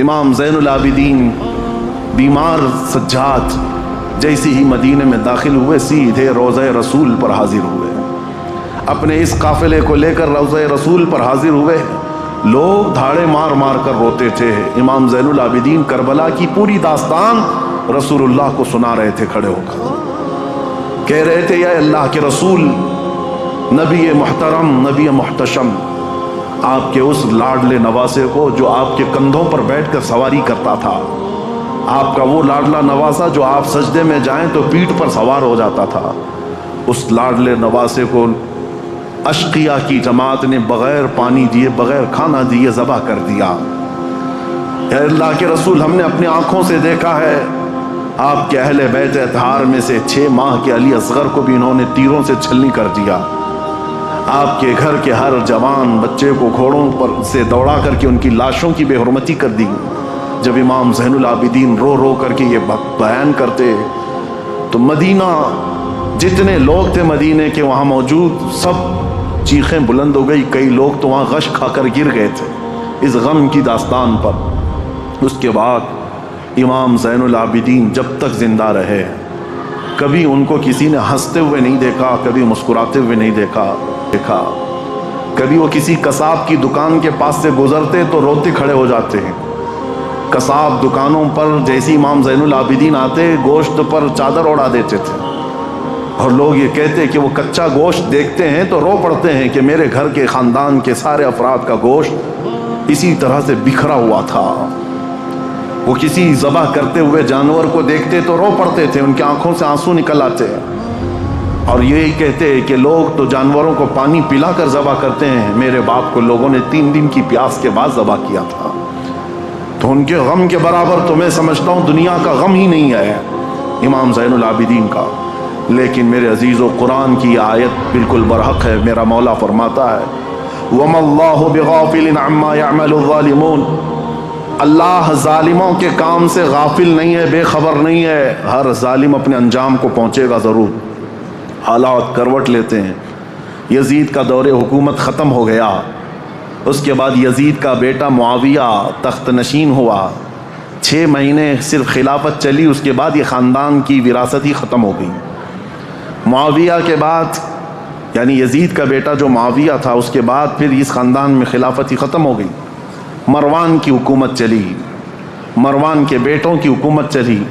امام زین العابدین بیمار سجاد جیسی ہی مدینے میں داخل ہوئے سیدھے روضہ رسول پر حاضر ہوئے، اپنے اس قافلے کو لے کر روضہ رسول پر حاضر ہوئے۔ لوگ دھاڑے مار مار کر روتے تھے۔ امام زین العابدین کربلا کی پوری داستان رسول اللہ کو سنا رہے تھے کھڑے ہو کر، کہہ رہے تھے یا اللہ کے رسول، نبی محترم، نبی محتشم، آپ کے اس لاڈلے نواسے کو جو آپ کے کندھوں پر بیٹھ کر سواری کرتا تھا، آپ کا وہ لاڈلا نواسا جو آپ سجدے میں جائیں تو پیٹھ پر سوار ہو جاتا تھا، اس لاڈلے نواسے کو اشقیاء کی جماعت نے بغیر پانی دیے، بغیر کھانا دیے ذبح کر دیا۔ اے اللہ کے رسول، ہم نے اپنی آنکھوں سے دیکھا ہے آپ کے اہل بیت اطہار میں سے 6 ماہ کے علی اصغر کو بھی انہوں نے تیروں سے چھلنی کر دیا۔ آپ کے گھر کے ہر جوان بچے کو گھوڑوں پر سے دوڑا کر کے ان کی لاشوں کی بے حرمتی کر دی۔ جب امام زین العابدین رو رو کر کے یہ بیان کرتے تو مدینہ، جتنے لوگ تھے مدینے کے وہاں موجود، سب چیخیں بلند ہو گئی۔ کئی لوگ تو وہاں غش کھا کر گر گئے تھے اس غم کی داستان پر۔ اس کے بعد امام زین العابدین جب تک زندہ رہے، کبھی ان کو کسی نے ہنستے ہوئے نہیں دیکھا، کبھی مسکراتے ہوئے نہیں دیکھا۔ کبھی وہ کسی قصاب کی دکان کے پاس سے گزرتے تو روتے کھڑے ہو جاتے ہیں۔ قصاب دکانوں پر جیسی امام زین العابدین آتے، گوشت پر چادر اڑا دیتے تھے، اور لوگ یہ کہتے کہ وہ کچا گوشت دیکھتے ہیں تو رو پڑتے ہیں کہ میرے گھر کے خاندان کے سارے افراد کا گوشت اسی طرح سے بکھرا ہوا تھا۔ وہ کسی ذبح کرتے ہوئے جانور کو دیکھتے تو رو پڑتے تھے، ان کی آنکھوں سے آنسو نکل آتے، اور یہی کہتے کہ لوگ تو جانوروں کو پانی پلا کر ذبح کرتے ہیں، میرے باپ کو لوگوں نے 3 دن کی پیاس کے بعد ذبح کیا تھا۔ تو ان کے غم کے برابر تو میں سمجھتا ہوں دنیا کا غم ہی نہیں ہے امام زین العابدین کا۔ لیکن میرے عزیزو، قرآن کی آیت بالکل برحق ہے۔ میرا مولا فرماتا ہے وَمَا اللَّهُ بِغَافِلٍ عَمَّا يَعْمَلُ الظَّالِمُونَ، اللہ ظالموں کے کام سے غافل نہیں ہے، بے خبر نہیں ہے۔ ہر ظالم اپنے انجام کو پہنچے گا ضرور۔ حالات کروٹ لیتے ہیں۔ یزید کا دور حکومت ختم ہو گیا، اس کے بعد یزید کا بیٹا معاویہ تخت نشین ہوا۔ 6 مہینے صرف خلافت چلی، اس کے بعد یہ خاندان کی وراثت ہی ختم ہو گئی۔ معاویہ کے بعد، یعنی یزید کا بیٹا جو معاویہ تھا، اس کے بعد پھر اس خاندان میں خلافت ہی ختم ہو گئی۔ مروان کی حکومت چلی، مروان کے بیٹوں کی حکومت چلی۔